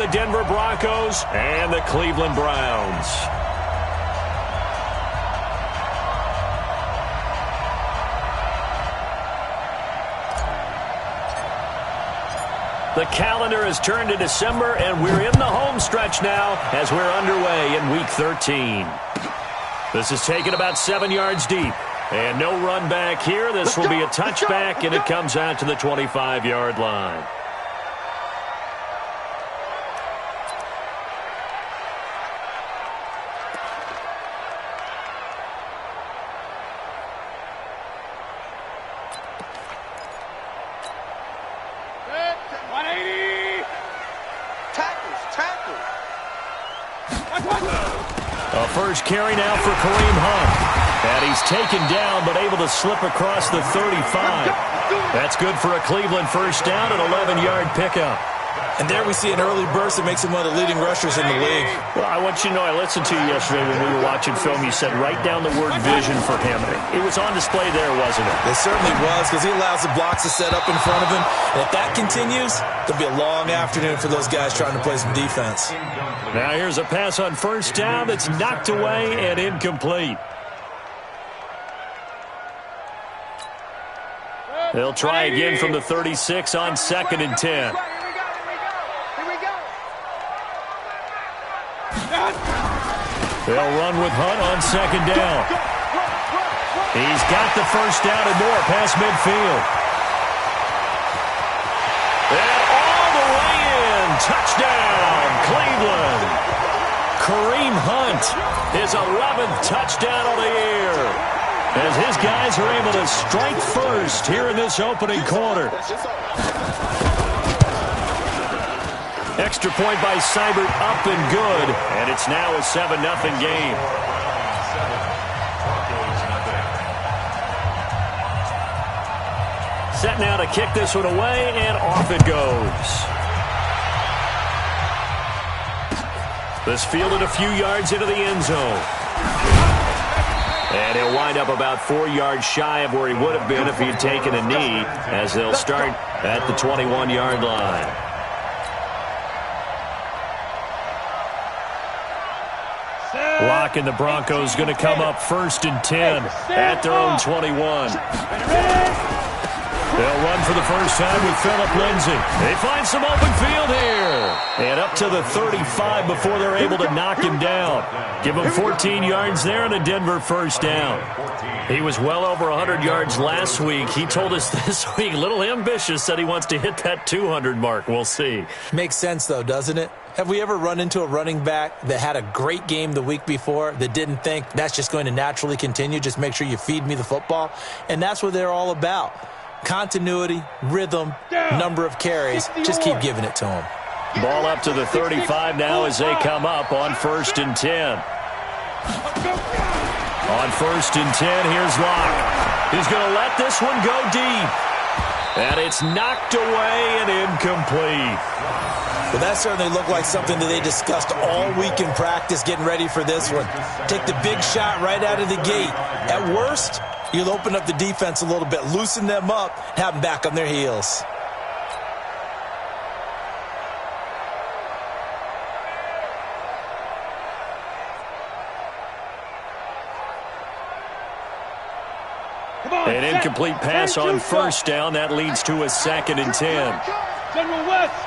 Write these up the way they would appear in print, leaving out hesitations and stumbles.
The Denver Broncos and the Cleveland Browns. The calendar has turned to December, and we're in the home stretch now as we're underway in Week 13. This is taken about 7 yards deep. And no run back here. This will be a touchback, and it comes out to the 25-yard line. A first carry now for Kareem Hunt. And he's taken down, but able to slip across the 35. That's good for a Cleveland first down, an 11-yard pickup. And there we see an early burst that makes him one of the leading rushers in the league. Well, I want you to know, I listened to you yesterday when we were watching film. You said write down the word vision for him. It was on display there, wasn't it? It certainly was, because he allows the blocks to set up in front of him. And if that continues, there'll be a long afternoon for those guys trying to play some defense. Now here's a pass on first down that's knocked away and incomplete. They'll try again from the 36 on 2nd and 10. They'll run with Hunt on 2nd down. He's got the first down and more past midfield. And all the way in. Touchdown, Cleveland. Kareem Hunt, his 11th touchdown of the year, as his guys are able to strike first here in this opening quarter. Extra point by Seibert, up and good, and it's now a 7-0 game. Set now to kick this one away, and off it goes. This fielded a few yards into the end zone. And he'll wind up about 4 yards shy of where he would have been if he had taken a knee, as they'll start at the 21-yard line. Lock and the Broncos going to come up 1st and 10 at their own 21. They'll run for the first time with Phillip Lindsay. They find some open field here. And up to the 35 before they're able to knock him down. Give him 14 yards there and a Denver first down. He was well over 100 yards last week. He told us this week, a little ambitious, said he wants to hit that 200 mark. We'll see. Makes sense, though, doesn't it? Have we ever run into a running back that had a great game the week before that didn't think that's just going to naturally continue? Just make sure you feed me the football. And that's what they're all about. Continuity, rhythm, number of carries. Just keep giving it to him. Ball up to the 35 now as they come up on 1st and 10. On 1st and 10, here's Locke. He's going to let this one go deep. And it's knocked away and incomplete. Well, that certainly looked like something that they discussed all week in practice getting ready for this one. Take the big shot right out of the gate. At worst, you'll open up the defense a little bit, loosen them up, have them back on their heels. An incomplete pass on first down. That leads to a 2nd and 10. General West.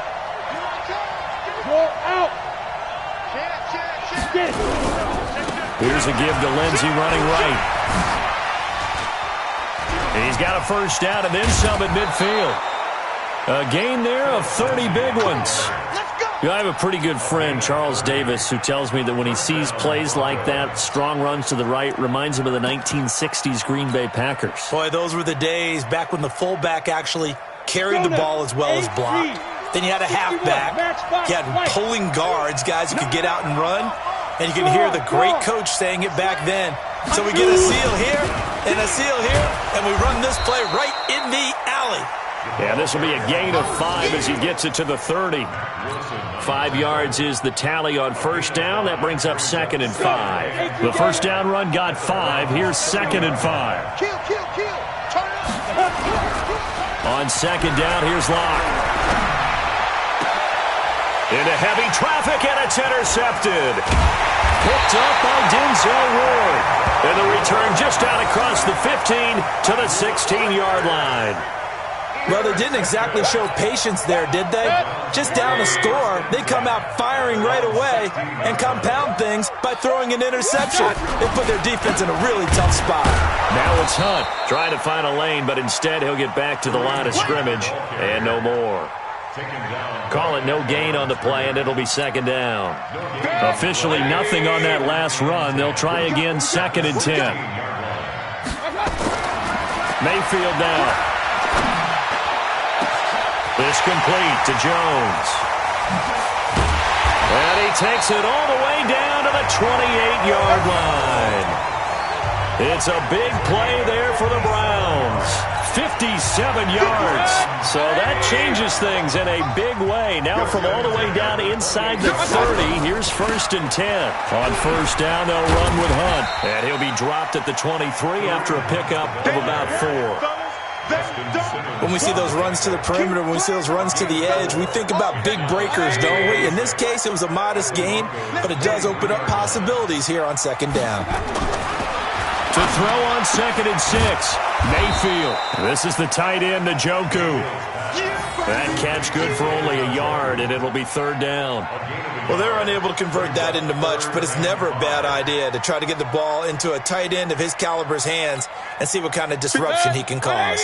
Roll out. Here's a give to Lindsey running right. He's got a first down and then some at midfield. A gain there of 30 big ones. You know, I have a pretty good friend, Charles Davis, who tells me that when he sees plays like that, strong runs to the right, reminds him of the 1960s Green Bay Packers. Boy, those were the days back when the fullback actually carried the ball as well as blocked. Then you had a halfback. You had pulling guards, guys who could get out and run. And you can hear the great coach saying it back then. So we get a seal here and a seal here, and we run this play right in the alley. Yeah, this will be a gain of 5 as he gets it to the 30. 5 yards is the tally on first down. That brings up 2nd and 5. The first down run got 5. Here's 2nd and 5. On 2nd down, here's Locke. Into heavy traffic, and it's intercepted. Picked up by Denzel Ward. And the return just out across the 15 to the 16-yard line. Well, they didn't exactly show patience there, did they? Just down the score, they come out firing right away and compound things by throwing an interception. They put their defense in a really tough spot. Now it's Hunt trying to find a lane, but instead he'll get back to the line of scrimmage and no more. Call it no gain on the play, and it'll be second down. Officially nothing on that last run. They'll try again, 2nd and 10. Mayfield now. This complete to Jones. And he takes it all the way down to the 28-yard line. It's a big play there for the Browns. 57 yards. So that changes things in a big way. Now from all the way down inside the 30, here's 1st and 10. On 1st down, they'll run with Hunt. And he'll be dropped at the 23 after a pickup of about 4. When we see those runs to the perimeter, when we see those runs to the edge, we think about big breakers, don't we? In this case, it was a modest gain, but it does open up possibilities here on 2nd down. To throw on 2nd and 6, Mayfield. This is the tight end, Njoku. That catch good for only a yard, and it'll be 3rd down. Well, they're unable to convert that into much, but it's never a bad idea to try to get the ball into a tight end of his caliber's hands and see what kind of disruption he can cause.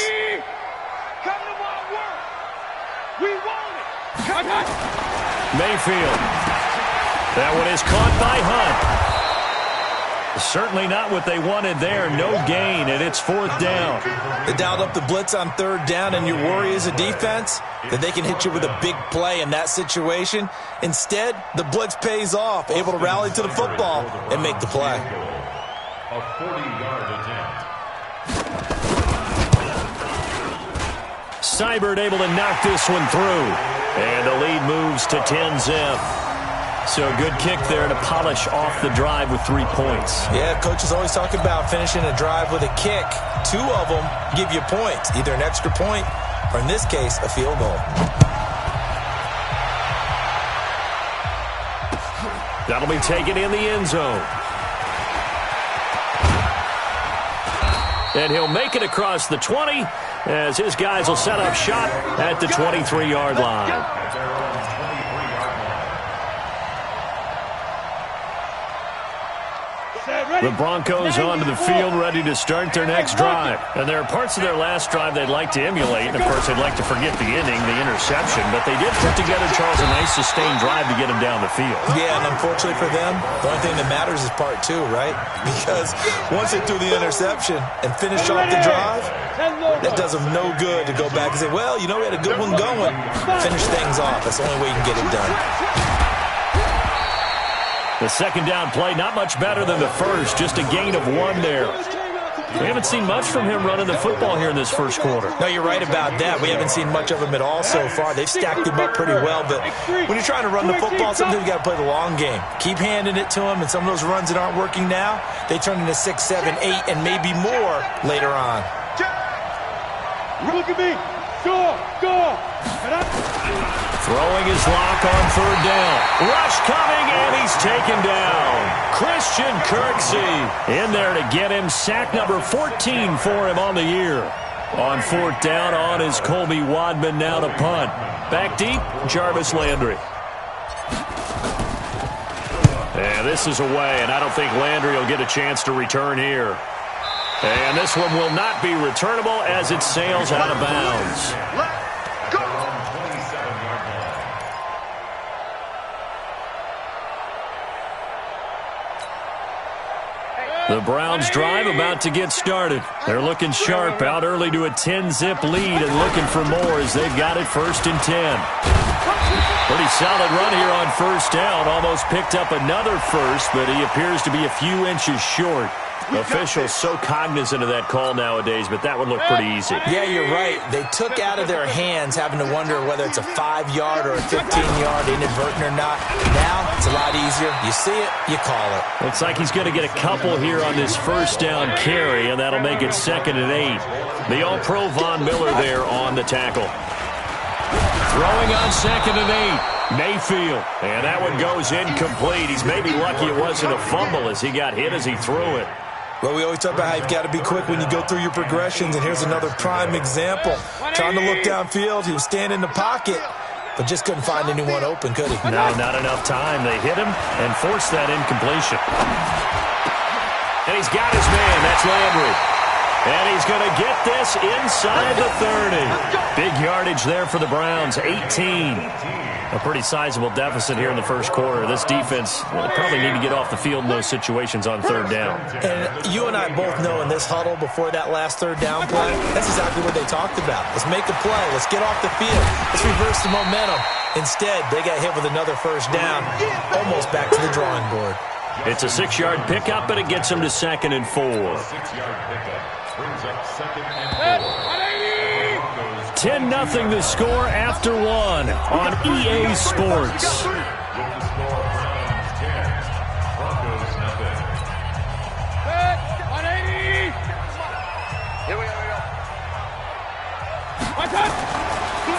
Come to my work. We want it. Mayfield. That one is caught by Hunt. Certainly not what they wanted there. No gain, and it's 4th down. They dialed up the blitz on 3rd down, and your worry as a defense that they can hit you with a big play in that situation. Instead, the blitz pays off, able to rally to the football and make the play. A 40-yard attempt. Seibert able to knock this one through. And the lead moves to 10-zip. So a good kick there to polish off the drive with 3 points. Yeah, coaches always talk about finishing a drive with a kick. 2 of them give you points, either an extra point or, in this case, a field goal. That'll be taken in the end zone. And he'll make it across the 20 as his guys will set up shop at the 23-yard line. The Broncos onto the field ready to start their next drive. And there are parts of their last drive they'd like to emulate. And, of course, they'd like to forget the inning, the interception. But they did put together, Charles, a nice sustained drive to get him down the field. Yeah, and unfortunately for them, the only thing that matters is part 2, right? Because once they threw the interception and finished off the drive, that does them no good to go back and say, well, you know, we had a good one going. Finish things off. That's the only way you can get it done. The 2nd down play, not much better than the first, just a gain of 1 there. We haven't seen much from him running the football here in this first quarter. No, you're right about that. We haven't seen much of him at all so far. They've stacked him up pretty well, but when you're trying to run the football, sometimes you got to play the long game. Keep handing it to him, and some of those runs that aren't working now, they turn into 6, 7, 8, and maybe more later on. Look at me. Go. Throwing his lock on 3rd down. Rush coming, and he's taken down. Christian Kirksey in there to get him. Sack number 14 for him on the year. On 4th down on is Colby Wadman now to punt. Back deep, Jarvis Landry. And this is away, and I don't think Landry will get a chance to return here. And this one will not be returnable as it sails out of bounds. The Browns drive about to get started. They're looking sharp, out early to a 10-zip lead and looking for more as they've got it 1st and 10. Pretty solid run here on 1st down. Almost picked up another first, but he appears to be a few inches short. Officials so cognizant of that call nowadays, but that would look pretty easy. Yeah, you're right. They took out of their hands having to wonder whether it's a 5-yard or a 15-yard inadvertent or not. Now, it's a lot easier. You see it, you call it. Looks like he's going to get a couple here on this 1st down carry, and that'll make it 2nd and 8. The All-Pro Von Miller there on the tackle. Throwing on 2nd and 8. Mayfield, and that one goes incomplete. He's maybe lucky it wasn't a fumble as he got hit as he threw it. Well, we always talk about how you've got to be quick when you go through your progressions, and here's another prime example. Trying to look downfield, he was standing in the pocket, but just couldn't find anyone open, could he? No, not enough time. They hit him and forced that incompletion. And he's got his man. That's Landry. And he's going to get this inside the 30. Big yardage there for the Browns, 18. A pretty sizable deficit here in the first quarter. This defense probably need to get off the field in those situations on third down. And you and I both know in this huddle before that last third down play, that's exactly what they talked about. Let's make a play. Let's get off the field. Let's reverse the momentum. Instead, they got hit with another first down, almost back to the drawing board. It's a 6-yard pickup, and it gets them to 2nd and 4. 10-0 the score after one on EA Sports.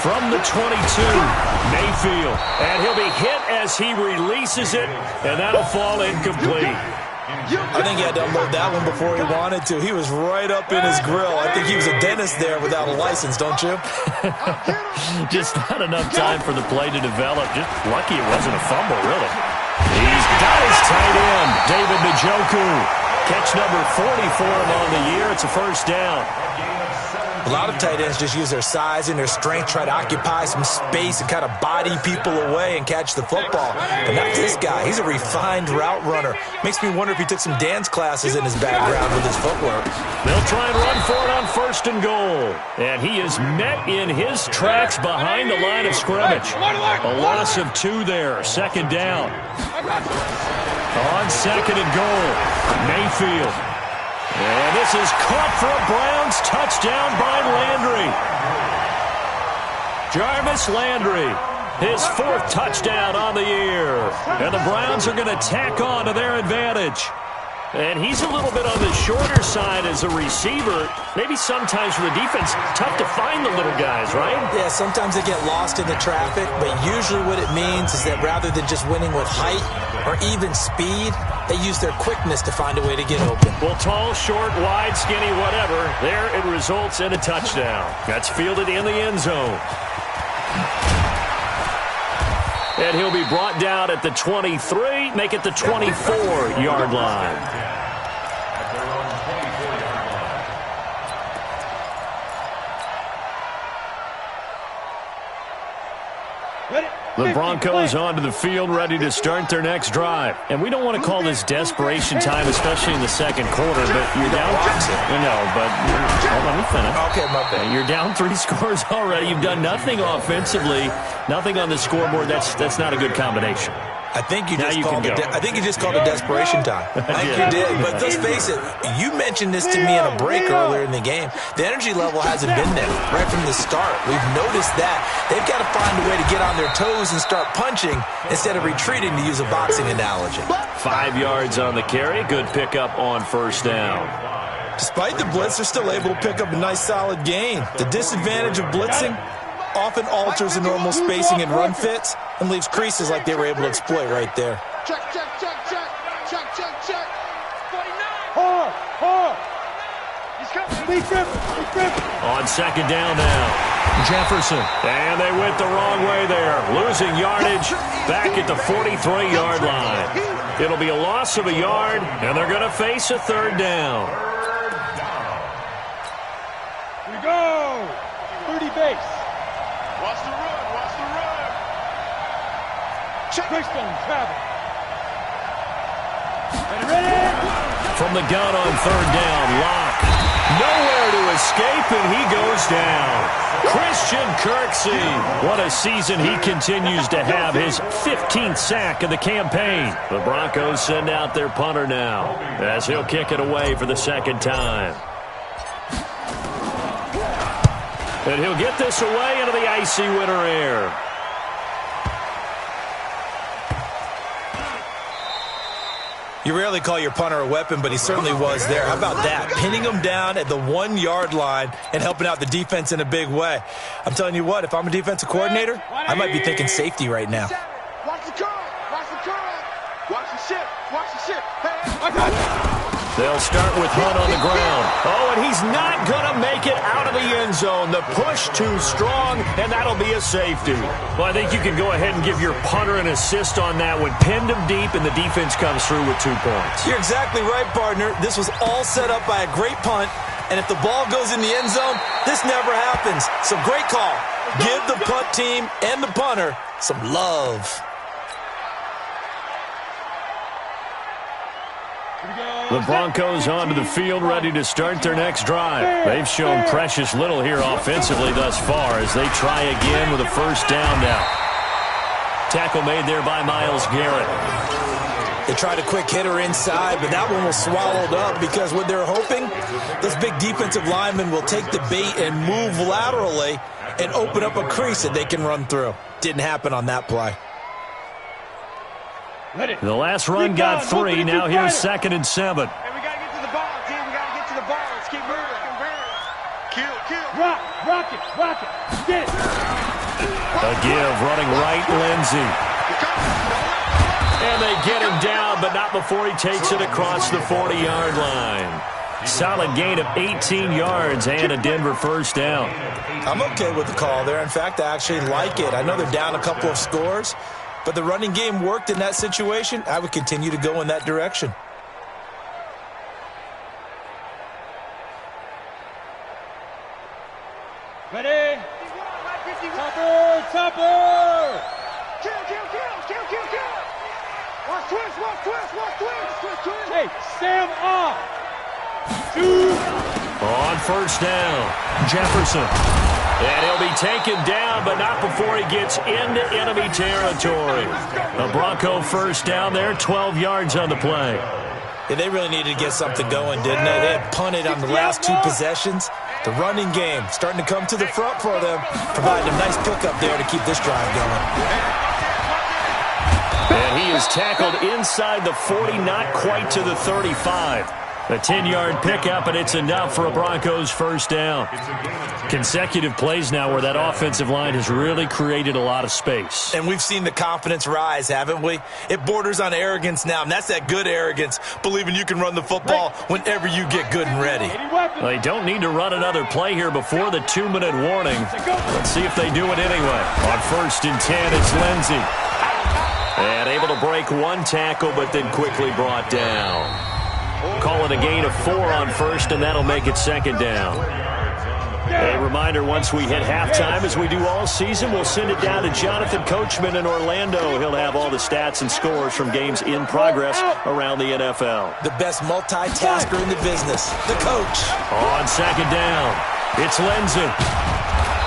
From the 22, Mayfield, and he'll be hit as he releases it, and that'll fall incomplete. I think he had to unload that one before he wanted to. He was right up in his grill. I think he was a dentist there without a license, don't you? Just not enough time for the play to develop. Just lucky it wasn't a fumble, really. He's got his tight end, David Njoku. Catch number 40 for him on the year. It's a first down. A lot of tight ends just use their size and their strength, try to occupy some space and kind of body people away and catch the football. But not this guy. He's a refined route runner. Makes me wonder if he took some dance classes in his background with his footwork. They'll try and run for it on 1st and goal. And he is met in his tracks behind the line of scrimmage. A loss of 2 there. 2nd down. On 2nd and goal, Mayfield. And this is caught for a Browns touchdown by Landry. Jarvis Landry, his 4th touchdown on the year. And the Browns are going to tack on to their advantage. And he's a little bit on the shorter side as a receiver. Maybe sometimes for the defense, tough to find the little guys, right? Yeah, sometimes they get lost in the traffic, but usually what it means is that rather than just winning with height or even speed, they use their quickness to find a way to get open. Well, tall, short, wide, skinny, whatever, there it results in a touchdown. That's fielded in the end zone. And he'll be brought down at the 23, make it the 24-yard line. The Broncos onto the field, ready to start their next drive. And we don't want to call this desperation time, especially in the second quarter, but you're down. Let me finish. Okay, my bad. You're down 3 scores already. You've done nothing offensively, nothing on the scoreboard. That's not a good combination. I think you just called it desperation time. I think you did. But let's face it, you mentioned this to me in a break earlier in the game. The energy level hasn't been there right from the start. We've noticed that. They've got to find a way to get on their toes and start punching instead of retreating, to use a boxing analogy. 5 yards on the carry. Good pickup on 1st down. Despite the blitz, they're still able to pick up a nice solid gain. The disadvantage of blitzing often alters the normal spacing and run fits and leaves creases like they were able to exploit right there. Check. 49. Hard. He's coming. On 2nd down now, Jefferson. And they went the wrong way there, losing yardage back at the 43-yard line. It'll be a loss of a yard, and they're going to face a 3rd down. Here we go. 30 base. Watch the run. Check. Christian travel. And ready. From the gun on 3rd down, Locke. Nowhere to escape, and he goes down. Christian Kirksey. What a season he continues to have. His 15th sack of the campaign. The Broncos send out their punter now as he'll kick it away for the 2nd time. And he'll get this away into the icy winter air. You rarely call your punter a weapon, but he certainly was there. How about that? Pinning him down at the 1-yard line and helping out the defense in a big way. I'm telling you what, if I'm a defensive coordinator, I might be thinking safety right now. Watch the curl. Watch the curl. Watch the ship. Watch the ship. Hey, They'll start with Hunt on the ground. Oh, and he's not going to make it out of the end zone. The push too strong, and that'll be a safety. Well, I think you can go ahead and give your punter an assist on that one. Pinned him deep, and the defense comes through with 2 points. You're exactly right, partner. This was all set up by a great punt, and if the ball goes in the end zone, this never happens. So great call. Give the punt team and the punter some love. The Broncos onto the field, ready to start their next drive. They've shown precious little here offensively thus far as they try again with a first down now. Tackle made there by Myles Garrett. They tried a quick hitter inside, but that one was swallowed up because what they're hoping, those big defensive linemen will take the bait and move laterally and open up a crease that they can run through. Didn't happen on that play. The last run got 3. Now here's 2nd and 7. Hey, we got to get to the ball, team. We got to get to the ball. Let's keep moving. Kill. Rock it. Get it. A give, running right, Lindsey. And they get him down, but not before he takes it across the 40-yard line. Solid gain of 18 yards and a Denver first down. I'm okay with the call there. In fact, I actually like it. I know they're down a couple of scores, but the running game worked in that situation. I would continue to go in that direction. Ready? Topper! Kill! Watch twist! Hey, Sam off! 2. On first down, Jefferson. And he'll be taken down, but not before he gets into enemy territory. A Bronco first down there, 12 yards on the play. Yeah, they really needed to get something going, didn't they? They had punted on the last 2 possessions. The running game starting to come to the front for them, providing a nice pickup there to keep this drive going. And he is tackled inside the 40, not quite to the 35. A 10-yard pickup, and it's enough for a Broncos first down. Consecutive plays now where that offensive line has really created a lot of space. And we've seen the confidence rise, haven't we? It borders on arrogance now, and that's that good arrogance, believing you can run the football whenever you get good and ready. They don't need to run another play here before the 2-minute warning. Let's see if they do it anyway. On 1st and 10, it's Lindsey. And able to break 1 tackle, but then quickly brought down. Call it a gain of 4 on 1st, and that'll make it 2nd down. A reminder, once we hit halftime, as we do all season, we'll send it down to Jonathan Coachman in Orlando. He'll have all the stats and scores from games in progress around the NFL. The best multitasker in the business, the coach. On 2nd down, it's Lindsey.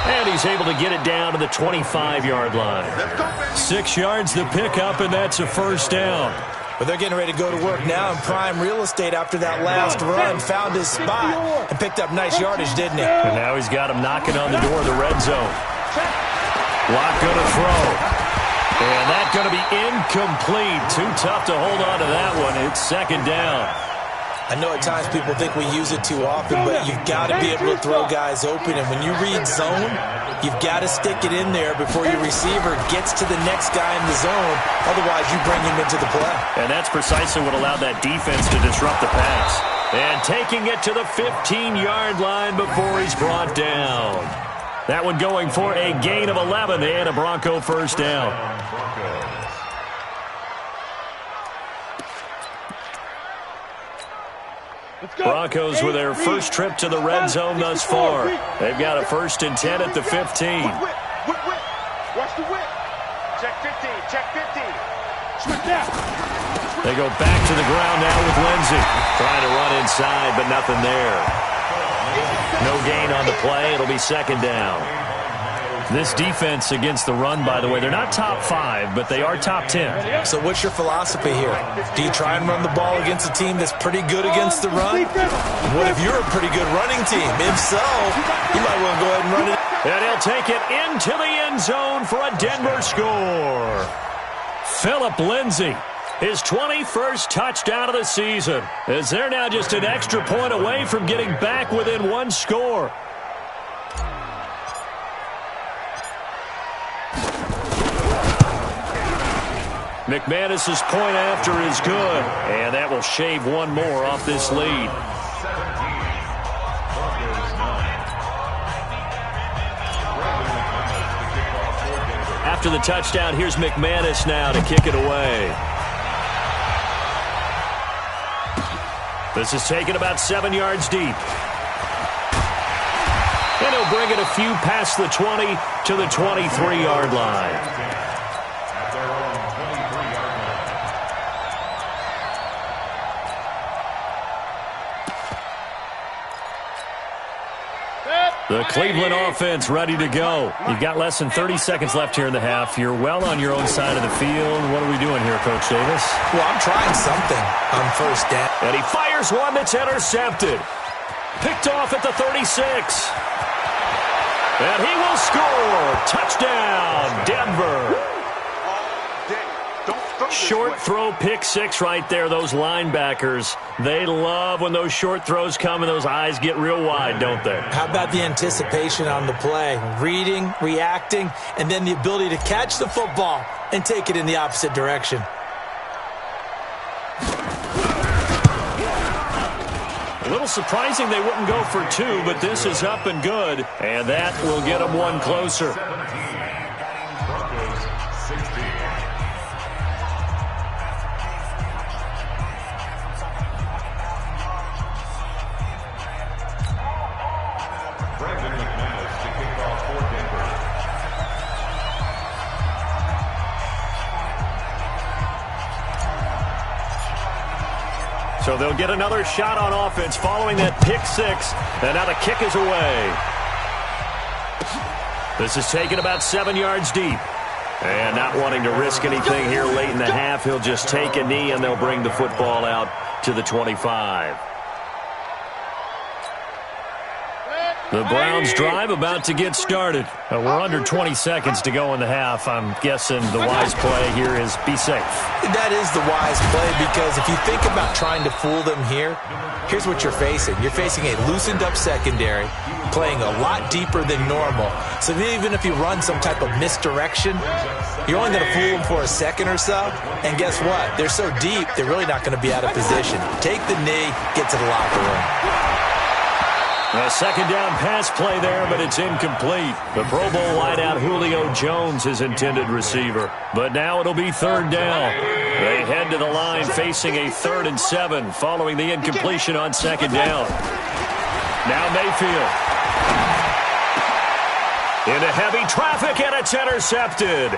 And he's able to get it down to the 25-yard line. 6 yards the pickup, and that's a first down. But they're getting ready to go to work now in prime real estate after that last run. Found his spot and picked up nice yardage, didn't he? And now he's got him knocking on the door of the red zone. Lock going to throw. And that's going to be incomplete. Too tough to hold on to that one. It's 2nd down. I know at times people think we use it too often, but you've got to be able to throw guys open. And when you read zone, you've got to stick it in there before your receiver gets to the next guy in the zone. Otherwise, you bring him into the play. And that's precisely what allowed that defense to disrupt the pass. And taking it to the 15-yard line before he's brought down. That one going for a gain of 11 and a Bronco first down. Broncos with their first trip to the red zone thus far. They've got a 1st and 10 at the 15. Watch the whip. Check 15. Switch down. They go back to the ground now with Lindsey. Trying to run inside, but nothing there. No gain on the play. It'll be 2nd down. This defense against the run, by the way, they're not top 5, but they are top 10. So what's your philosophy here? Do you try and run the ball against a team that's pretty good against the run? What if you're a pretty good running team? If so, you might want to go ahead and run it. And he'll take it into the end zone for a Denver score. Phillip Lindsey His 21st touchdown of the season, as they're now just an extra point away from getting back within one score. McManus's point after is good, and that will shave one more off this lead. After the touchdown, here's McManus now to kick it away. This is taken about 7 yards deep. And he'll bring it a few past the 20 to the 23-yard line. The Cleveland offense ready to go. You've got less than 30 seconds left here in the half. You're well on your own side of the field. What are we doing here, Coach Davis? Well, I'm trying something on first down. And he fires one that's intercepted. Picked off at the 36. And he will score. Touchdown, Denver. Short throw, pick six right there. Those linebackers, they love when those short throws come and those eyes get real wide, don't they? How about the anticipation on the play? Reading, reacting, and then the ability to catch the football and take it in the opposite direction. A little surprising they wouldn't go for two, but this is up and good, and that will get them one closer. So they'll get another shot on offense following that pick six. And now the kick is away. This is taken about 7 yards deep. And not wanting to risk anything here late in the half, he'll just take a knee and they'll bring the football out to the 25. The Browns drive about to get started. We're under 20 seconds to go in the half. I'm guessing the wise play here is be safe. That is the wise play, because if you think about trying to fool them here, here's what you're facing. You're facing a loosened up secondary, playing a lot deeper than normal. So even if you run some type of misdirection, you're only going to fool them for a second or so. And guess what? They're so deep, they're really not going to be out of position. Take the knee, get to the locker room. A second down pass play there, but it's incomplete. The Pro Bowl wideout Julio Jones, his intended receiver. But now it'll be third down. They head to the line facing a 3rd and 7 following the incompletion on second down. Now Mayfield. Into heavy traffic, and it's intercepted.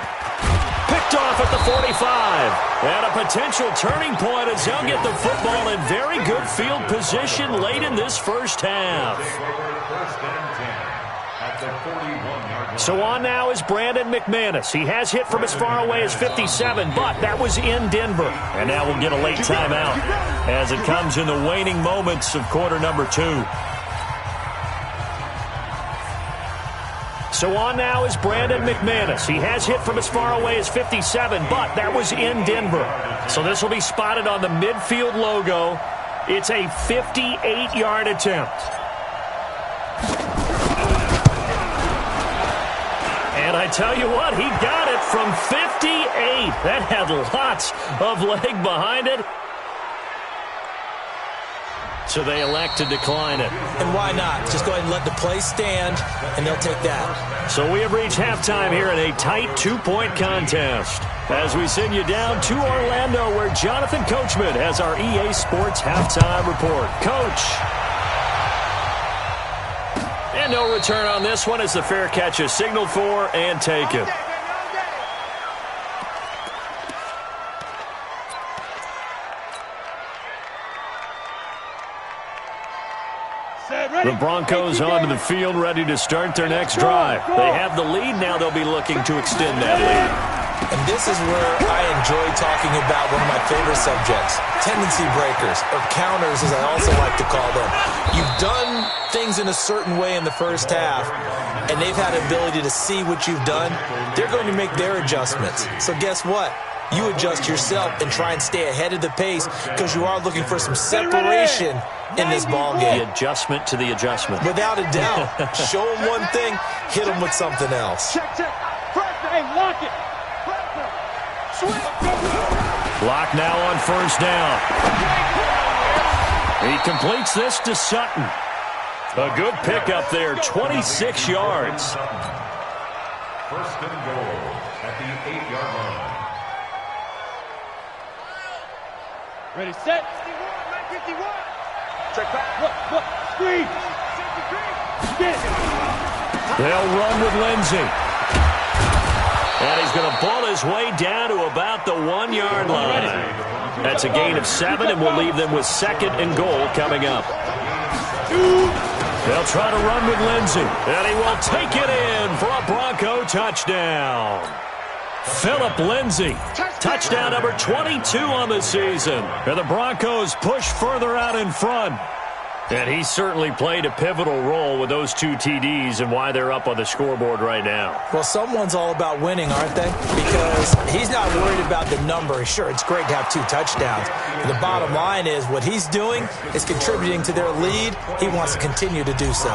Picked off at the 45. And a potential turning point as they'll get the football in very good field position late in this first half. So on now is Brandon McManus. He has hit from as far away as 57, but that was in Denver. And now we'll get a late timeout as it comes in the waning moments of quarter number 2. So on now is Brandon McManus. He has hit from as far away as 57, but that was in Denver. So this will be spotted on the midfield logo. It's a 58-yard attempt. And I tell you what, he got it from 58. That had lots of leg behind it. So they elect to decline it. And why not? Just go ahead and let the play stand, and they'll take that. So we have reached halftime here in a tight 2-point contest. As we send you down to Orlando, where Jonathan Coachman has our EA Sports halftime report. Coach. And no return on this one as the fair catch is signaled for and taken. The Broncos onto the field, ready to start their next drive. They have the lead. Now they'll be looking to extend that lead. And this is where I enjoy talking about one of my favorite subjects, tendency breakers, or counters as I also like to call them. You've done things in a certain way in the first half, and they've had the ability to see what you've done. They're going to make their adjustments. So guess what? you adjust yourself and try and stay ahead of the pace because you are looking for some separation in this ball game. The adjustment to the adjustment. Without a doubt. Show them one thing, hit them with something else. Check. Pressure. Hey, lock it. Block now on first down. He completes this to Sutton. A good pickup there, 26 yards. First and goal at the 8-yard line. Ready, set. 51. Check back. Look. Screen. They'll run with Lindsey. And he's going to ball his way down to about the 1-yard line. That's a gain of 7, and we'll leave them with second and goal coming up. They'll try to run with Lindsey, and he will take it in for a Bronco touchdown. Philip Lindsey, touchdown number 22 on the season. And the Broncos push further out in front. And he certainly played a pivotal role with those 2 TDs and why they're up on the scoreboard right now. Well, someone's all about winning, aren't they? Because he's not worried about the number. Sure, it's great to have 2 touchdowns. But the bottom line is what he's doing is contributing to their lead. He wants to continue to do so.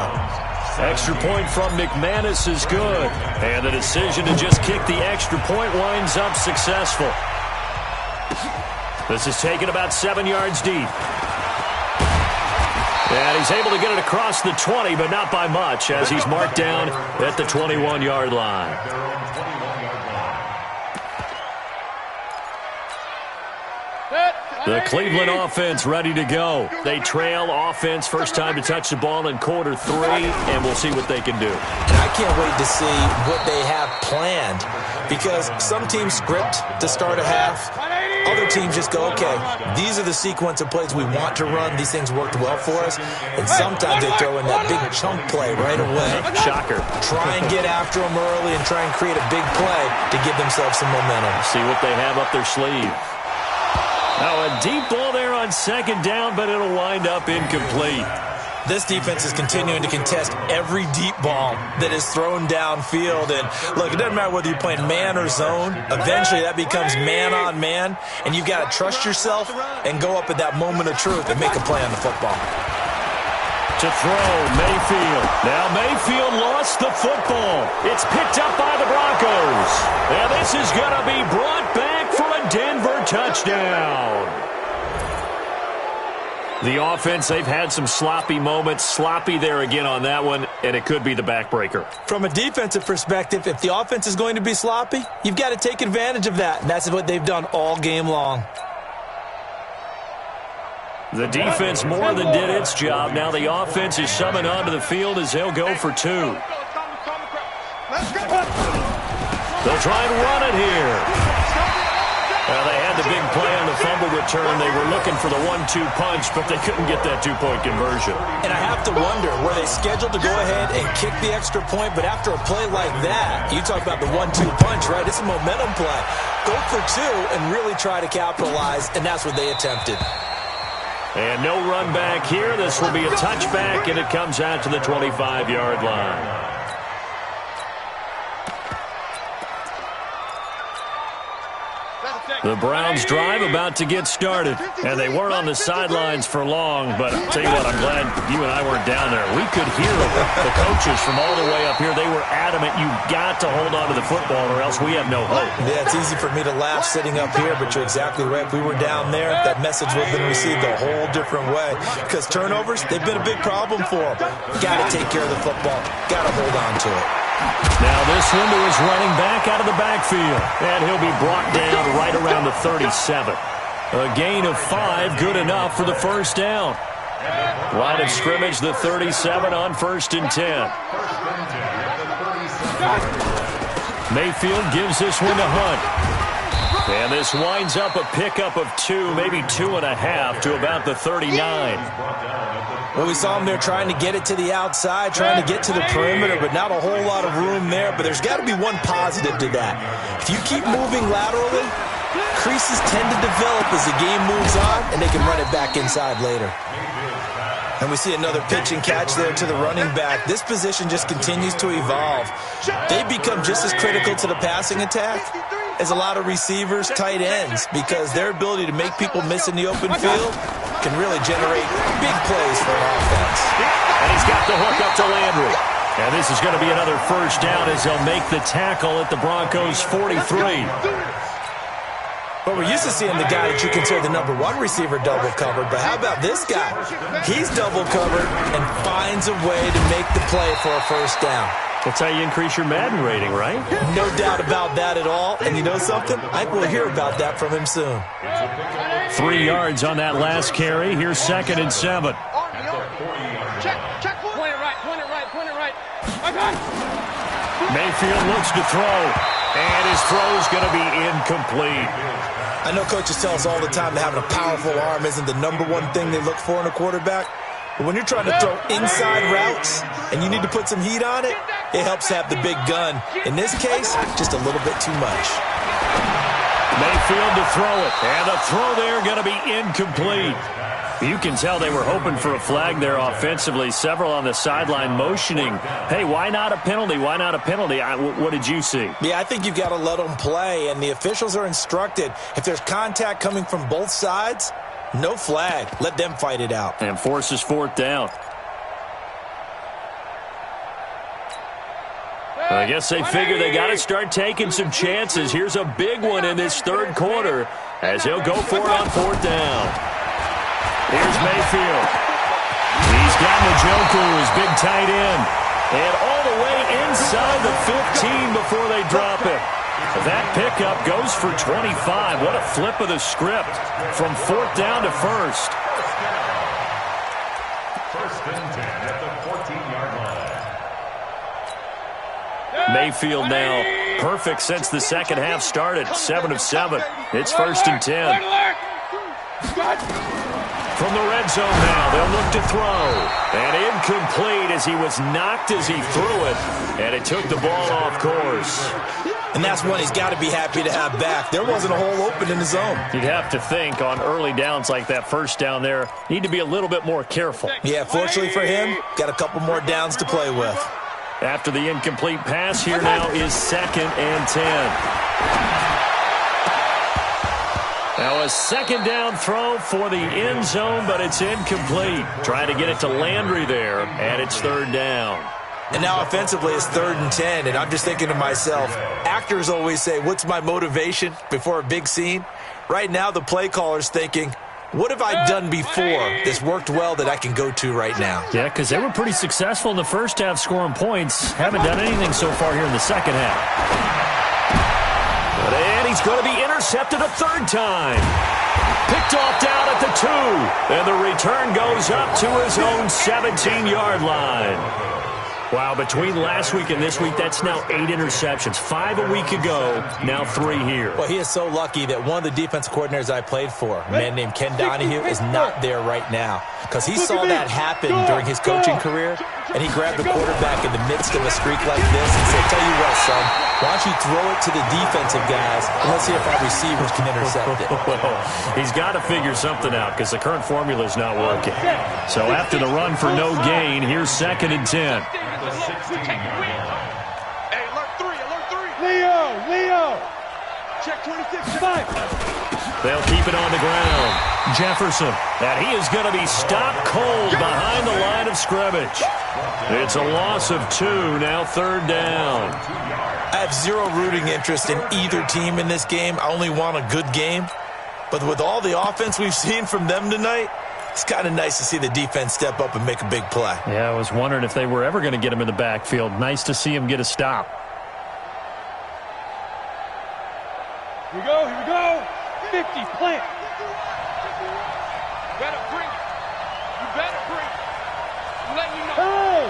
Extra point from McManus is good. And the decision to just kick the extra point winds up successful. This is taken about 7 yards deep. And he's able to get it across the 20, but not by much, as he's marked down at the 21-yard line. The Cleveland offense ready to go. They trail offense first time to touch the ball in quarter 3, and we'll see what they can do. And I can't wait to see what they have planned, because some teams script to start a half. Other teams just go, okay, these are the sequence of plays we want to run. These things worked well for us. And sometimes they throw in that big chunk play right away. Shocker. Try and get after them early and try and create a big play to give themselves some momentum. See what they have up their sleeve. Now a deep ball there on second down, but it'll wind up incomplete. This defense is continuing to contest every deep ball that is thrown downfield. And, look, it doesn't matter whether you're playing man or zone. Eventually, that becomes man-on-man, and you've got to trust yourself and go up at that moment of truth and make a play on the football. To throw, Mayfield. Now Mayfield lost the football. It's picked up by the Broncos. And this is going to be brought back for a Denver touchdown. The offense, they've had some sloppy moments. Sloppy there again on that one, and it could be the backbreaker. From a defensive perspective, if the offense is going to be sloppy, you've got to take advantage of that, and that's what they've done all game long. The defense more than did its job. Now the offense is summoned onto the field as they'll go for 2. They'll try and run it here. They had the big play on the fumble return. They were looking for the 1-2 punch, but they couldn't get that 2-point conversion. And I have to wonder, were they scheduled to go ahead and kick the extra point, but after a play like that, you talk about the 1-2 punch, right? It's a momentum play. Go for 2 and really try to capitalize, and that's what they attempted. And no run back here. This will be a touchback, and it comes out to the 25-yard line. The Browns drive about to get started, and they weren't on the sidelines for long, but I'll tell you what, I'm glad you and I weren't down there. We could hear the coaches from all the way up here. They were adamant, you've got to hold on to the football or else we have no hope. Yeah, it's easy for me to laugh sitting up here, but you're exactly right. If we were down there, that message would have been received a whole different way, because turnovers, they've been a big problem for them. Got to take care of the football. Got to hold on to it. Now this one to his running back out of the backfield. And he'll be brought down right around the 37. A gain of 5, good enough for the first down. Line of scrimmage, the 37 on 1st and 10. Mayfield gives this one to Hunt. And this winds up a pickup of 2, maybe 2.5 to about the 39. Well, we saw him there trying to get it to the outside, trying to get to the perimeter, but not a whole lot of room there. But there's got to be one positive to that. If you keep moving laterally, creases tend to develop as the game moves on, and they can run it back inside later. And we see another pitch and catch there to the running back. This position just continues to evolve. They become just as critical to the passing attack is a lot of receivers, tight ends, because their ability to make people miss in the open field can really generate big plays for an offense. And he's got the hook up to Landry. And this is going to be another first down as they'll make the tackle at the Broncos' 43. But we're used to seeing the guy that you consider the number one receiver double covered. But how about this guy? He's double covered and finds a way to make the play for a first down. That's how you increase your Madden rating, right? No doubt about that at all. And you know something? I think we'll hear about that from him soon. 3 yards on that last carry. Here's 2nd and 7. Check. Point it right. Mayfield looks to throw. And his throw's going to be incomplete. I know coaches tell us all the time that having a powerful arm isn't the number one thing they look for in a quarterback. But when you're trying to throw inside routes and you need to put some heat on it, it helps have the big gun. In this case, just a little bit too much. Mayfield to throw it. And the throw there going to be incomplete. You can tell they were hoping for a flag there offensively. Several on the sideline motioning. Hey, why not a penalty? Why not a penalty? What did you see? Yeah, I think you've got to let them play, and the officials are instructed. If there's contact coming from both sides, no flag. Let them fight it out. And forces 4th down. I guess they figure they got to start taking some chances. Here's a big one in this 3rd quarter as he'll go for it on 4th down. Here's Mayfield. He's got Njoku, his big tight end. And all the way inside the 15 before they drop it. That pickup goes for 25. What a flip of the script from 4th down to 1st. 1st and 10 at the 14-yard line. Mayfield now perfect since the second half started. 7 of 7. It's 1st and 10. From the red zone now, they'll look to throw. And incomplete as he was knocked as he threw it. And it took the ball off course. And that's one he's got to be happy to have back. There wasn't a hole open in the zone. You'd have to think on early downs like that first down there, need to be a little bit more careful. Yeah, fortunately for him, got a couple more downs to play with. After the incomplete pass, here now is 2nd and 10. Now a 2nd down throw for the end zone, but it's incomplete. Trying to get it to Landry there, and it's 3rd down. And now offensively it's 3rd and 10, and I'm just thinking to myself, actors always say, what's my motivation before a big scene? Right now the play caller's thinking, what have I done before that's worked well that I can go to right now? Yeah, because they were pretty successful in the first half scoring points. Haven't done anything so far here in the second half. And he's going to be intercepted a 3rd time. Picked off down at the 2. And the return goes up to his own 17-yard line. Wow, between last week and this week, that's now 8 interceptions. 5 a week ago, now 3 here. Well, he is so lucky that one of the defense coordinators I played for, a man named Ken Donahue, is not there right now. Because he saw that happen during his coaching career, and he grabbed the quarterback in the midst of a streak like this and said, tell you what, son, why don't you throw it to the defensive guys, and let's see if our receivers can intercept it. Well, he's got to figure something out because the current formula is not working. So after the run for no gain, here's 2nd and 10. Hey, alert 3. Leo. Check 26. 5. They'll keep it on the ground. Jefferson. And he is going to be stopped cold behind the line of scrimmage. It's a loss of 2, now 3rd down. I have zero rooting interest in either team in this game. I only want a good game. But with all the offense we've seen from them tonight, it's kind of nice to see the defense step up and make a big play. Yeah, I was wondering if they were ever going to get him in the backfield. Nice to see him get a stop. Here we go. 50, plant. You better bring it. I'm letting you know. Hey!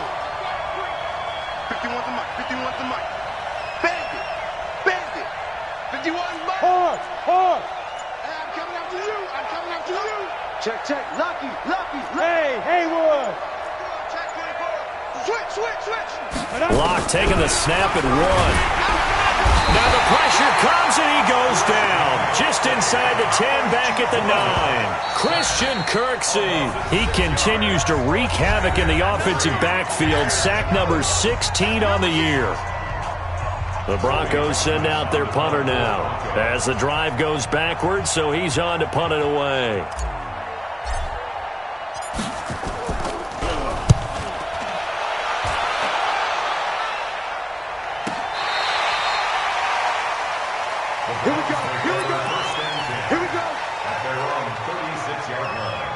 51's the mic. Bandit. 51's mic. Hard. Hey, I'm coming after you. Check. Lucky. Hey, Haywood. Check 24. Switch. Locke taking the snap and run. Now the pressure comes and he goes down. Just inside the 10, back at the 9. Christian Kirksey. He continues to wreak havoc in the offensive backfield. Sack number 16 on the year. The Broncos send out their punter now as the drive goes backwards, so he's on to punt it away. Here we go. Here we go. Here we go. At their own 36-yard line.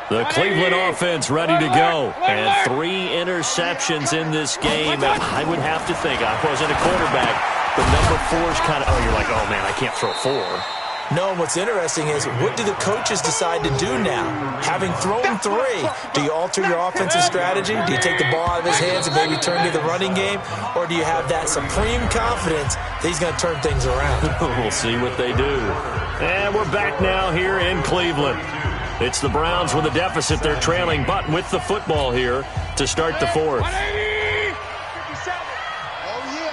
The Cleveland offense ready to go. And 3 interceptions in this game. I would have to think, I wasn't a quarterback, but number 4 is kind of, oh, you're like, oh, man, I can't throw 4. No, what's interesting is, what do the coaches decide to do now? Having thrown 3, do you alter your offensive strategy? Do you take the ball out of his hands and maybe turn to the running game? Or do you have that supreme confidence that he's going to turn things around? We'll see what they do. And we're back now here in Cleveland. It's the Browns with a deficit. They're trailing, but with the football here to start the 4th. 57. Oh, yeah.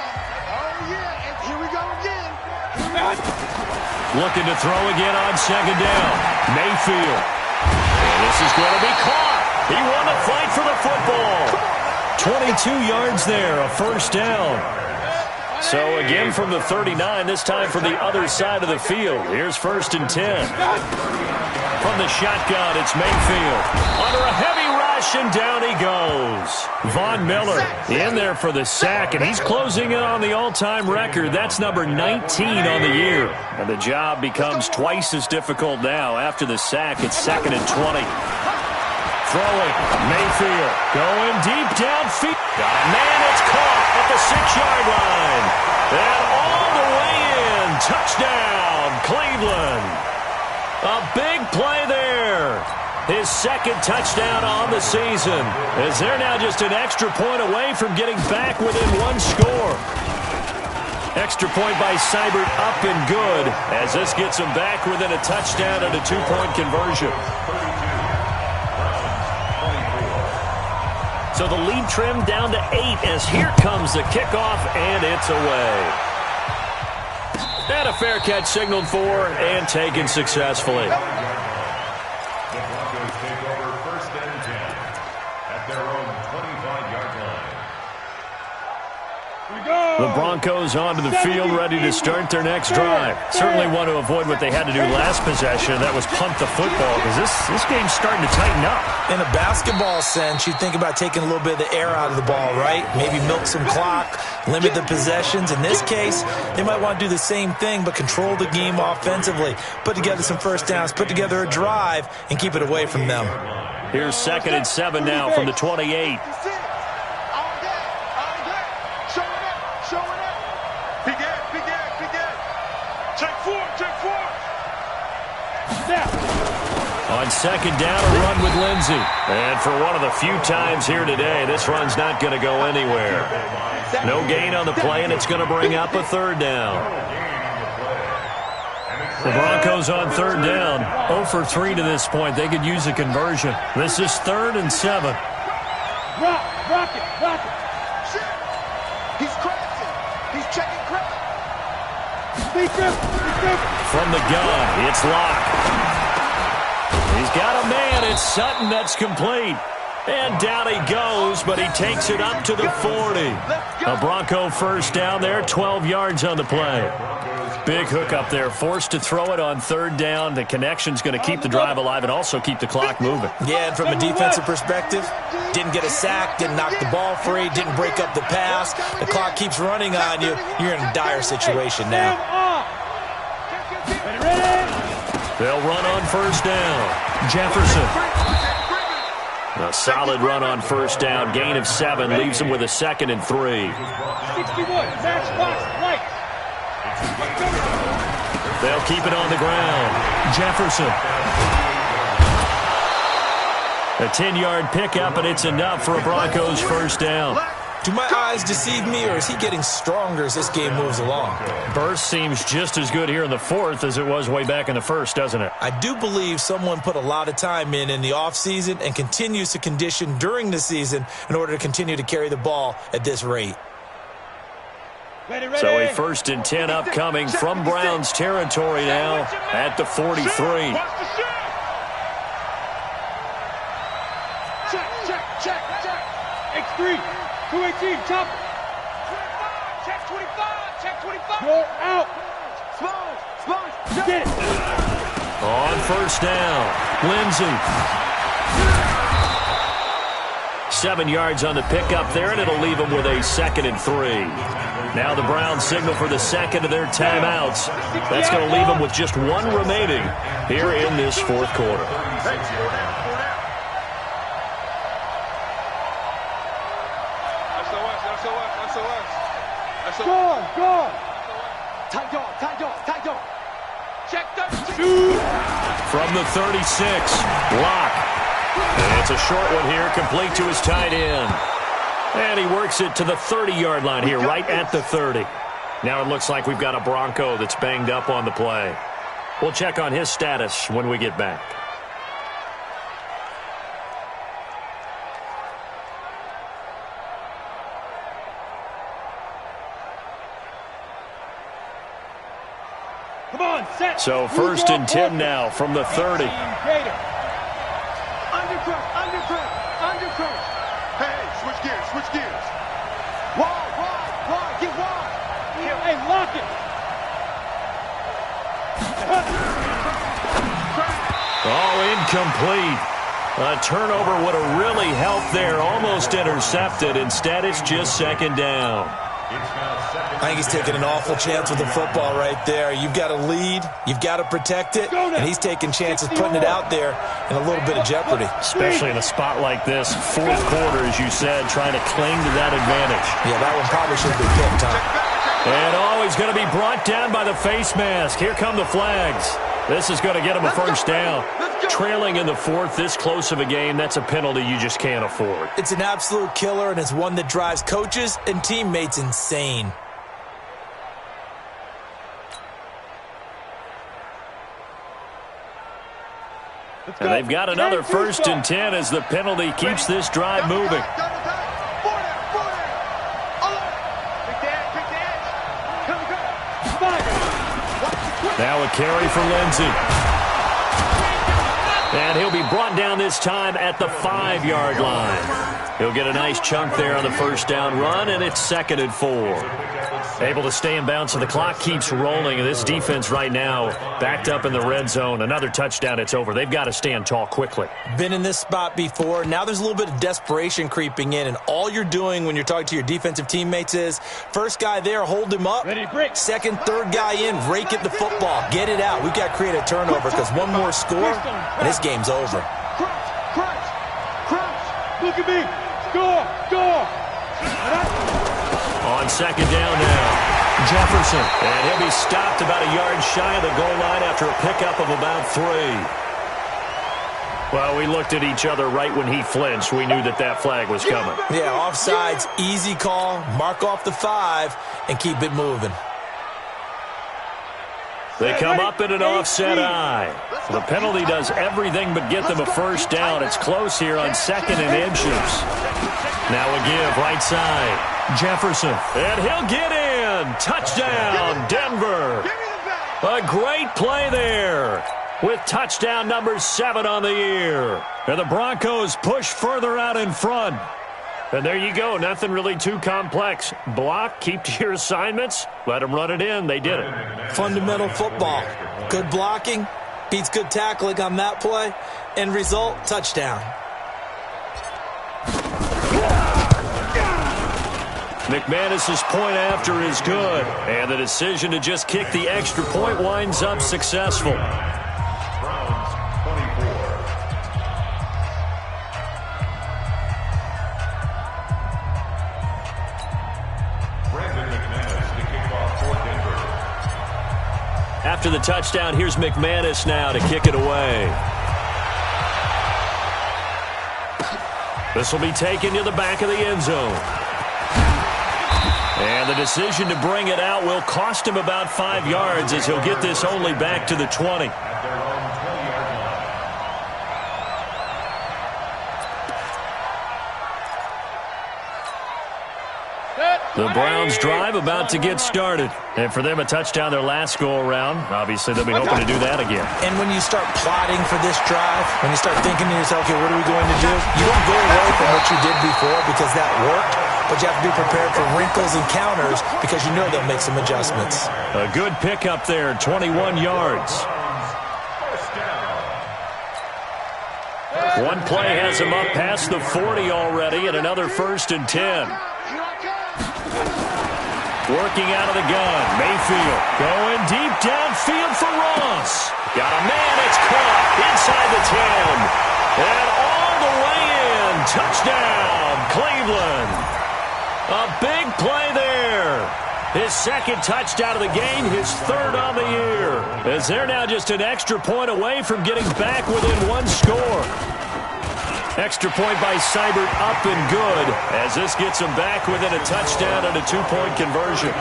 Oh, yeah. And here we go again. Looking to throw again on second down. Mayfield. And this is going to be caught. He won the fight for the football. 22 yards there, a first down. So again from the 39, this time from the other side of the field. Here's 1st and 10. From the shotgun, it's Mayfield. Under a heavy rush, and down he goes. Von Miller in there for the sack, and he's closing in on the all-time record. That's number 19 on the year. And the job becomes twice as difficult now. After the sack, it's 2nd and 20. Throwing, Mayfield going deep downfield. Got a man, it's caught at the 6-yard line. And all the way in. Touchdown, Cleveland. A big play there. His 2nd touchdown on the season, as they're now just an extra point away from getting back within 1 score. Extra point by Seibert up and good, as this gets them back within a touchdown and a 2-point conversion. So the lead trimmed down to 8 as here comes the kickoff, and it's away. And a fair catch signaled for and taken successfully. The Broncos take over 1st and 10 at their own 25-yard line. The Broncos onto the field, ready to start their next drive. Certainly want to avoid what they had to do last possession. That was punt the football, because this game's starting to tighten up. In a basketball sense, you think about taking a little bit of the air out of the ball, right? Maybe milk some clock, limit the possessions. In this case, they might want to do the same thing, but control the game offensively. Put together some first downs, put together a drive, and keep it away from them. Here's 2nd and 7 now from the 28. On 2nd down, a run with Lindsey. And for one of the few times here today, this run's not going to go anywhere. No gain on the play, and it's going to bring up a 3rd down. The Broncos on 3rd down, 0 for 3 to this point. They could use a conversion. This is 3rd and 7. Rock it. He's crashing. He's checking crack. From the gun, it's Locke. He's got a man. It's Sutton. That's complete. And down he goes, but he takes it up to the 40. A Bronco first down there, 12 yards on the play. Big hook up there, forced to throw it on 3rd down. The connection's going to keep the drive alive and also keep the clock moving. Yeah, and from a defensive perspective, didn't get a sack, didn't knock the ball free, didn't break up the pass. The clock keeps running on you. You're in a dire situation now. They'll run on 1st down. Jefferson. A solid run on 1st down. Gain of 7 leaves him with a 2nd and 3. 61. Matchbox right. They'll keep it on the ground. Jefferson. A 10-yard pickup, and it's enough for a Broncos first down. Do my eyes deceive me, or is he getting stronger as this game moves along? Burst seems just as good here in the 4th as it was way back in the 1st, doesn't it? I do believe someone put a lot of time in the offseason and continues to condition during the season in order to continue to carry the ball at this rate. Ready. So a 1st and 10 upcoming from Browns territory now at the 43. Check. 3. 218, chop. Check 25. Check 25. Go out. Smalls. Get it. On first down, Lindsey. 7 yards on the pickup there, and it'll leave them with a 2nd and 3. Now the Browns signal for the second of their timeouts. That's going to leave them with just 1 remaining here in this 4th quarter. Go. Tight dog. Check 32. From the 36, block. And it's a short one here, complete to his tight end. And he works it to the 30-yard line here, right at the 30. Now it looks like we've got a Bronco that's banged up on the play. We'll check on his status when we get back. Come on, set. So 1st and 10 now from the 30. Gator. Undercross. Hey, switch gears. Wide, get wide. Hey, lock it. Oh, incomplete. A turnover would have really helped there. Almost intercepted. Instead, it's just 2nd down. I think he's taking an awful chance with the football right there. You've got to lead, you've got to protect it, and he's taking chances putting it out there in a little bit of jeopardy. Especially in a spot like this, 4th quarter, as you said, trying to cling to that advantage. Yeah, that one probably should have been picked, huh? And always going to be brought down by the face mask. Here come the flags. This is going to get him a 1st down. Trailing in the 4th, this close of a game, that's a penalty you just can't afford. It's an absolute killer, and it's one that drives coaches and teammates insane. And they've got another 1st and 10 as the penalty keeps this drive moving. Now a carry for Lindsey. And he'll be brought down this time at the 5-yard line. He'll get a nice chunk there on the 1st down run, and it's 2nd and 4. Able to stay in bounds, so the clock keeps rolling. And this defense right now backed up in the red zone. Another touchdown, it's over. They've got to stand tall quickly. Been in this spot before. Now there's a little bit of desperation creeping in, and all you're doing when you're talking to your defensive teammates is, first guy there, hold him up. Ready, break. Second, third guy in, rake at the football. Get it out. We've got to create a turnover because one more score, and this game's over. Crouch. Look at me. Score. On 2nd down now, Jefferson. And he'll be stopped about a yard shy of the goal line after a pickup of about 3. Well, we looked at each other right when he flinched. We knew that flag was coming. Yeah, offsides, easy call. Mark off the 5 and keep it moving. They come up in an offset eye. The penalty does everything but get them a 1st down. It's close here on 2nd and inches. Now a give right side. Jefferson. And he'll get in. Touchdown, Denver. A great play there with touchdown number 7 on the year. And the Broncos push further out in front. And there you go. Nothing really too complex. Block, keep to your assignments, let them run it in. They did it. Fundamental football. Good blocking beats good tackling on that play. End result, touchdown. McManus's point after is good. And the decision to just kick the extra point winds up successful. After the touchdown, here's McManus now to kick it away. This will be taken to the back of the end zone. And the decision to bring it out will cost him about 5 yards as he'll get this only back to the 20. The Browns' drive about to get started. And for them, a touchdown their last go-around. Obviously, they'll be hoping to do that again. And when you start plotting for this drive, when you start thinking to yourself, okay, what are we going to do? You don't go away from what you did before because that worked, but you have to be prepared for wrinkles and counters because you know they'll make some adjustments. A good pickup there, 21 yards. One play has him up past the 40 already, and another 1st and 10. Working out of the gun, Mayfield going deep downfield for Ross. Got a man, it's caught inside the 10. And all the way in, touchdown, Cleveland. A big play there. His 2nd touchdown of the game, his 3rd on the year. As they're now just an extra point away from getting back within 1 score. Extra point by Seibert up and good as this gets him back within a touchdown and a 2-point conversion.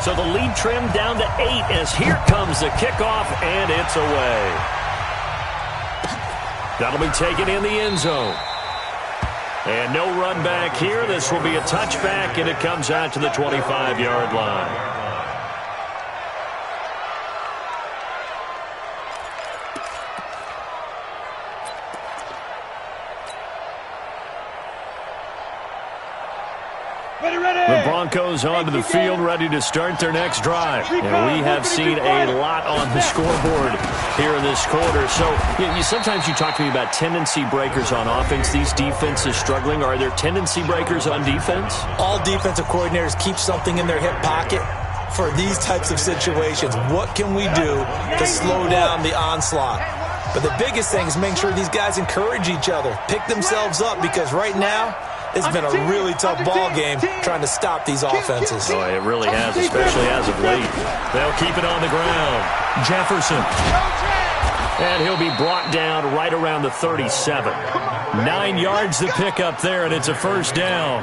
So the lead trimmed down to 8 as here comes the kickoff and it's away. That'll be taken in the end zone. And no run back here. This will be a touchback and it comes out to the 25-yard line. The Broncos onto the field, ready to start their next drive. And we have seen a lot on the scoreboard here in this quarter. So sometimes you talk to me about tendency breakers on offense. These defenses struggling. Are there tendency breakers on defense? All defensive coordinators keep something in their hip pocket for these types of situations. What can we do to slow down the onslaught? But the biggest thing is making sure these guys encourage each other, pick themselves up, because right now, it's been a really tough ball game trying to stop these offenses. Oh, it really has, especially as of late. They'll keep it on the ground. Jefferson. And he'll be brought down right around the 37. 9 yards to pick up there, and it's a 1st down.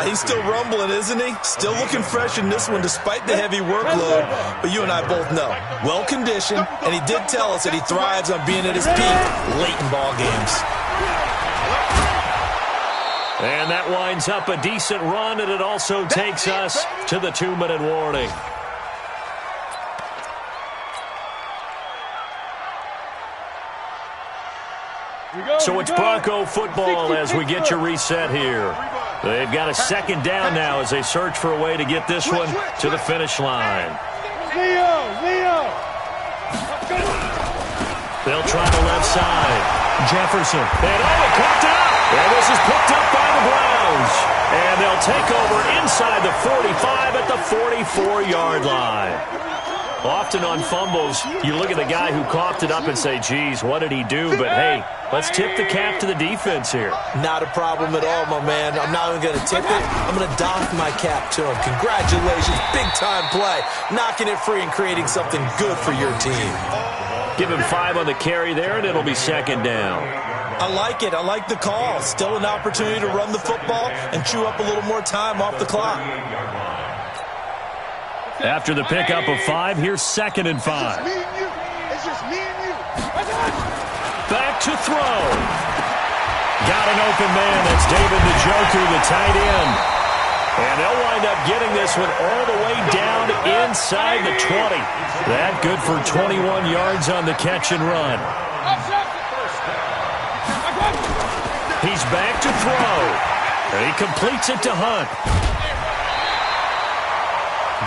He's still rumbling, isn't he? Still looking fresh in this one despite the heavy workload. But you and I both know, well-conditioned, and he did tell us that he thrives on being at his peak late in ball games. And that winds up a decent run, and it also takes us to the 2-minute warning. So it's Bronco football as we get your reset here. They've got a 2nd down now as they search for a way to get this one to the finish line. Leo! They'll try the left side. Jefferson. And it caught up. And this is picked up by the Browns. And they'll take over inside the 45 at the 44-yard line. Often on fumbles, you look at the guy who coughed it up and say, geez, what did he do? But, hey, let's tip the cap to the defense here. Not a problem at all, my man. I'm not even going to tip it. I'm going to doff my cap to him. Congratulations. Big-time play. Knocking it free and creating something good for your team. Give him 5 on the carry there, and it'll be 2nd down. I like it. I like the call. Still an opportunity to run the football and chew up a little more time off the clock. After the pickup of 5, here's 2nd and 5. It's just me and you. Back to throw. Got an open man. That's David Njoku, the tight end. And they'll wind up getting this one all the way down inside the 20. That good for 21 yards on the catch and run. He's back to throw. And he completes it to Hunt.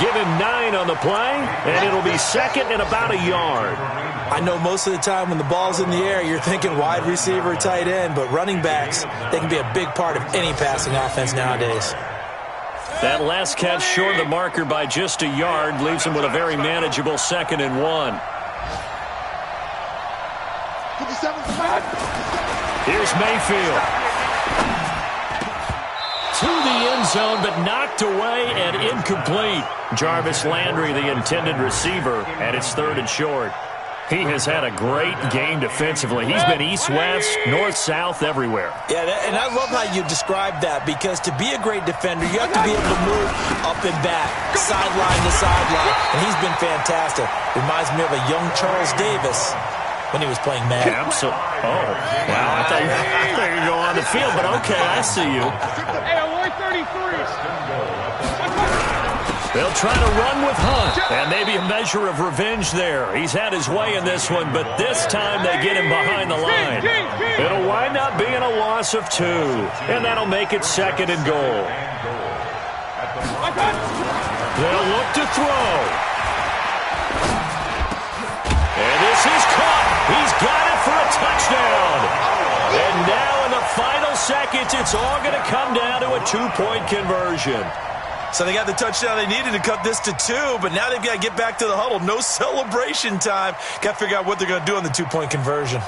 Give him 9 on the play, and it'll be 2nd and about a yard. I know most of the time when the ball's in the air, you're thinking wide receiver, tight end, but running backs, they can be a big part of any passing offense nowadays. That last catch short of the marker by just a yard leaves him with a very manageable 2nd and 1. Here's Mayfield. To the end zone, but knocked away and incomplete. Jarvis Landry, the intended receiver, and it's 3rd and short. He has had a great game defensively. He's been east-west, north-south, everywhere. Yeah, and I love how you described that, because to be a great defender, you have to be able to move up and back, sideline to sideline, and he's been fantastic. Reminds me of a young Charles Davis when he was playing Madden. Absolutely. Oh, wow. I thought you were going on the field, but okay, I see you. Hey, I'm 133. They'll try to run with Hunt, and maybe a measure of revenge there. He's had his way in this one, but this time they get him behind the line. It'll wind up being a loss of 2, and that'll make it 2nd and goal. They'll look to throw. And this is caught. He's got it for a touchdown. And now in the final seconds, it's all going to come down to a 2-point conversion. So they got the touchdown they needed to cut this to 2, but now they've got to get back to the huddle. No celebration time. Got to figure out what they're going to do on the 2-point conversion.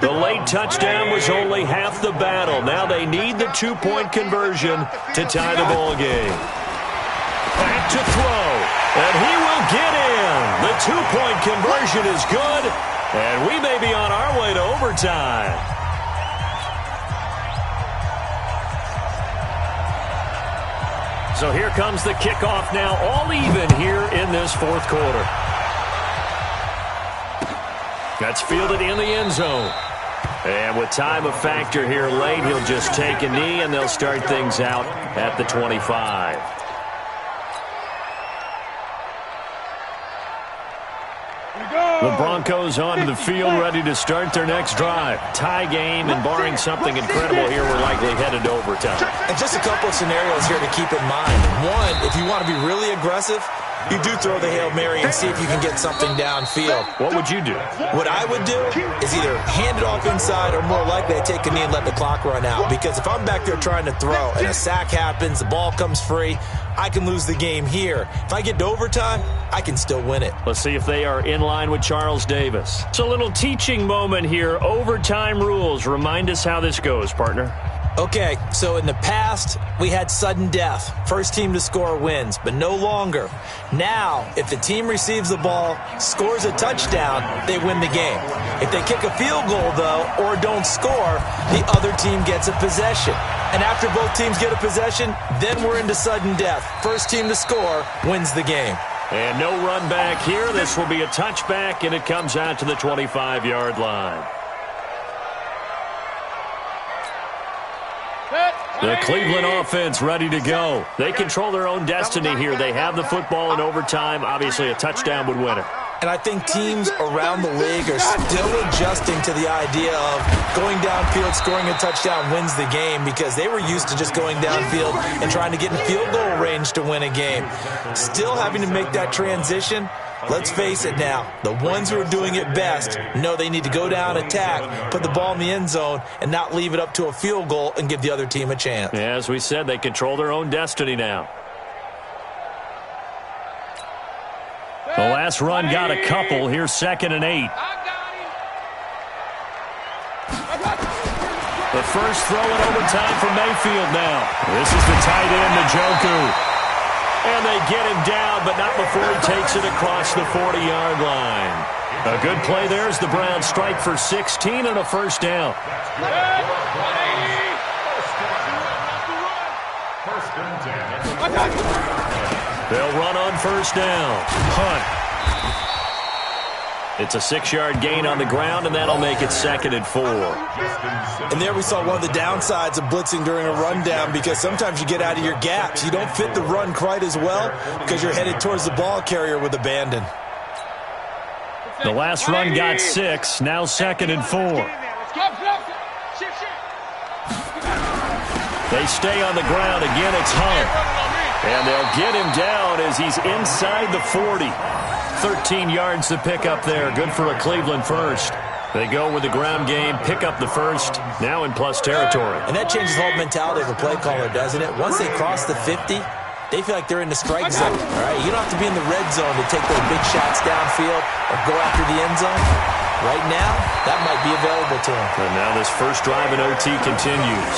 The late touchdown was only half the battle. Now they need the 2-point conversion to tie the ball game. Back to throw, and he will get in. The 2-point conversion is good, and we may be on our way to overtime. So here comes the kickoff now, all even here in this 4th quarter. That's fielded in the end zone. And with time a factor here late, he'll just take a knee, and they'll start things out at the 25. The Broncos onto the field, ready to start their next drive. Tie game, and barring something incredible here, we're likely headed to overtime. And just a couple of scenarios here to keep in mind. One, if you want to be really aggressive, you do throw the Hail Mary and see if you can get something downfield. What would you do? What I would do is either hand it off inside or more likely I take a knee and let the clock run out. Because if I'm back there trying to throw and a sack happens, the ball comes free, I can lose the game here. If I get to overtime, I can still win it. Let's see if they are in line with Charles Davis. It's a little teaching moment here. Overtime rules. Remind us how this goes, partner. Okay, so in the past, we had sudden death. First team to score wins, but no longer. Now, if the team receives the ball, scores a touchdown, they win the game. If they kick a field goal, though, or don't score, the other team gets a possession. And after both teams get a possession, then we're into sudden death. First team to score wins the game. And no run back here. This will be a touchback, and it comes out to the 25-yard line. The Cleveland offense ready to go. They control their own destiny here. They have the football in overtime. Obviously, a touchdown would win it. And I think teams around the league are still adjusting to the idea of going downfield, scoring a touchdown wins the game, because they were used to just going downfield and trying to get in field goal range to win a game. Still having to make that transition. Let's face it now, the ones who are doing it best know they need to go down, attack, put the ball in the end zone, and not leave it up to a field goal and give the other team a chance. Yeah, as we said, they control their own destiny now. The last run got a couple. Here's 2nd and 8. The first throw in overtime for Mayfield now. This is the tight end, Njoku. And they get him down, but not before he takes it across the 40-yard line. A good play there as the Browns strike for 16 and a first down. They'll run on first down. Hunt. It's a 6-yard gain on the ground, and that'll make it 2nd and 4. And there we saw one of the downsides of blitzing during a rundown, because sometimes you get out of your gaps. You don't fit the run quite as well because you're headed towards the ball carrier with abandon. The last run got 6, now 2nd and 4. They stay on the ground. Again, it's Hunt. And they'll get him down as he's inside the 40. 13 yards to pick up there. Good for a Cleveland first. They go with the ground game, pick up the first, now in plus territory. And that changes the whole mentality of a play caller, doesn't it? Once they cross the 50, they feel like they're in the strike zone. All right, you don't have to be in the red zone to take those big shots downfield or go after the end zone. Right now, that might be available to them. And now this first drive in OT continues.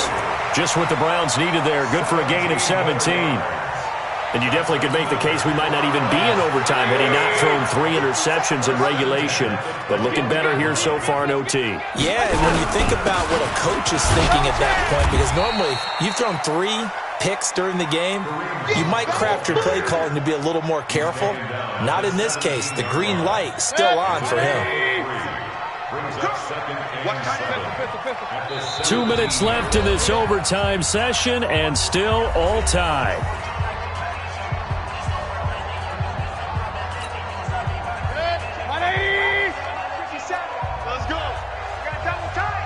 Just what the Browns needed there. Good for a gain of 17. And you definitely could make the case we might not even be in overtime had he not thrown 3 interceptions in regulation. But looking better here so far in OT. Yeah, and when you think about what a coach is thinking at that point, because normally you've thrown 3 picks during the game, you might craft your play calling to be a little more careful. Not in this case. The green light still on for him. 2 minutes left in this overtime session, and still all tied. Let's go. Double time.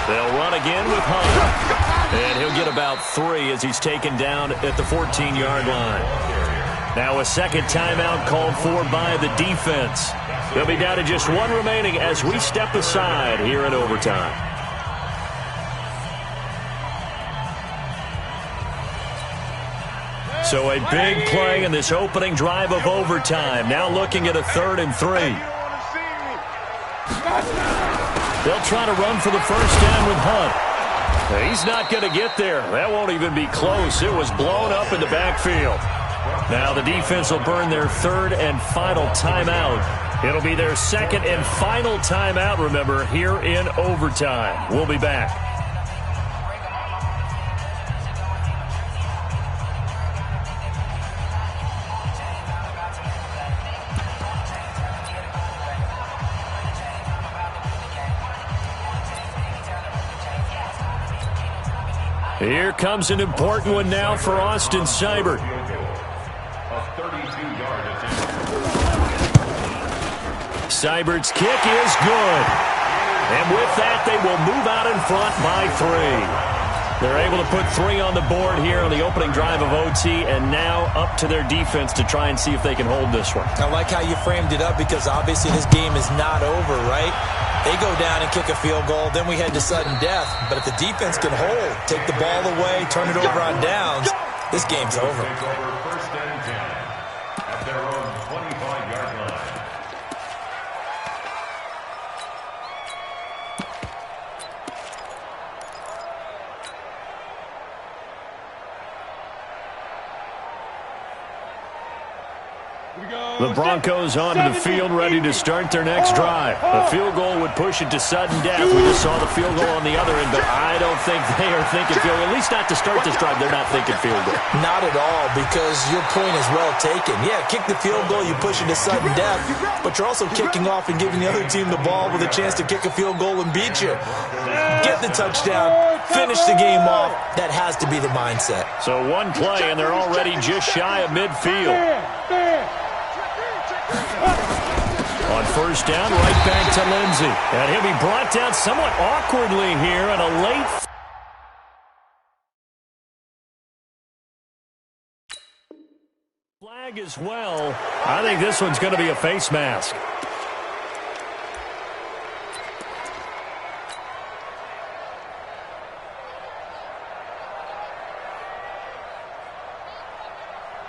They'll run again with Hunt. And he'll get about 3 as he's taken down at the 14-yard line. Now a second timeout called for by the defense. They'll be down to just 1 remaining as we step aside here in overtime. So a big play in this opening drive of overtime. Now looking at a 3rd and 3. They'll try to run for the first down with Hunt. He's not going to get there. That won't even be close. It was blown up in the backfield. Now the defense will burn their 3rd and final timeout. It'll be their 2nd and final timeout, remember, here in overtime. We'll be back. Here comes an important one now for Austin Seibert. Seibert's kick is good. And with that, they will move out in front by 3. They're able to put 3 on the board here on the opening drive of OT, and now up to their defense to try and see if they can hold this one. I like how you framed it up because obviously this game is not over, right? They go down and kick a field goal, then we head to sudden death. But if the defense can hold, take the ball away, turn it over on downs, this game's over. First and 10 at their own 25-yard line. The Broncos onto the field, ready to start their next drive. A field goal would push it to sudden death. We just saw the field goal on the other end, but I don't think they are thinking field goal. At least not to start this drive, they're not thinking field goal. Not at all, because your point is well taken. Yeah, kick the field goal, you push it to sudden death, but you're also kicking off and giving the other team the ball with a chance to kick a field goal and beat you. Get the touchdown, finish the game off. That has to be the mindset. So 1 play, and they're already just shy of midfield. On first down, right back to Lindsey. And he'll be brought down somewhat awkwardly here on a late flag as well. I think this one's going to be a face mask.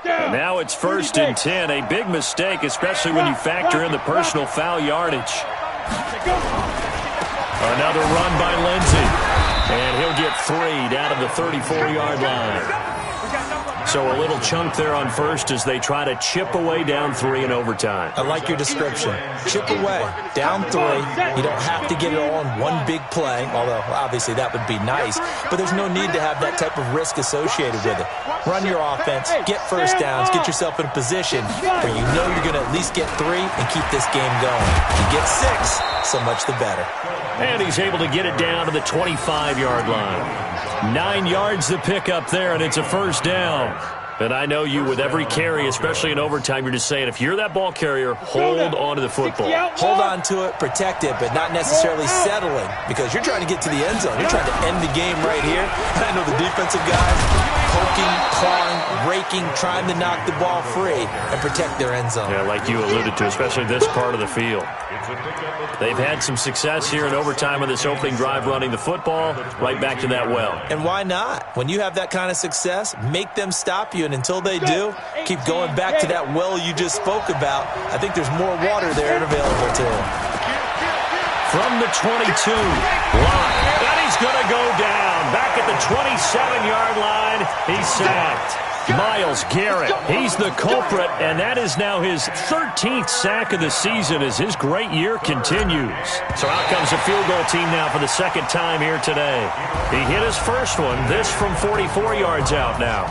And now it's 1st and 10. A big mistake, especially when you factor in the personal foul yardage. Another run by Lindsey. And he'll get 3 down to the 34-yard line. So a little chunk there on first as they try to chip away down 3 in overtime. I like your description. Chip away, down 3. You don't have to get it all in one big play, although obviously that would be nice. But there's no need to have that type of risk associated with it. Run your offense, get first downs, get yourself in a position where you know you're going to at least get 3 and keep this game going. If you get 6, so much the better. And he's able to get it down to the 25-yard line. 9 yards to pick up there, and it's a first down. And I know you, with every carry, especially in overtime, you're just saying, if you're that ball carrier, hold on to the football. Hold on to it, protect it, but not necessarily settling, because you're trying to get to the end zone. You're trying to end the game right here. I know the defensive guys poking, clawing, raking, trying to knock the ball free and protect their end zone. Yeah, like you alluded to, especially this part of the field. They've had some success here in overtime with this opening drive running the football right back to that well. And why not? When you have that kind of success, make them stop you, and until they do, keep going back to that well you just spoke about. I think there's more water there and available to them. From the 22, line, and he's going to go down. Back at the 27-yard line, he's sacked. Myles Garrett, he's the culprit, and that is now his 13th sack of the season as his great year continues. So out comes the field goal team now for the second time here today. He hit his first one, this from 44 yards out now.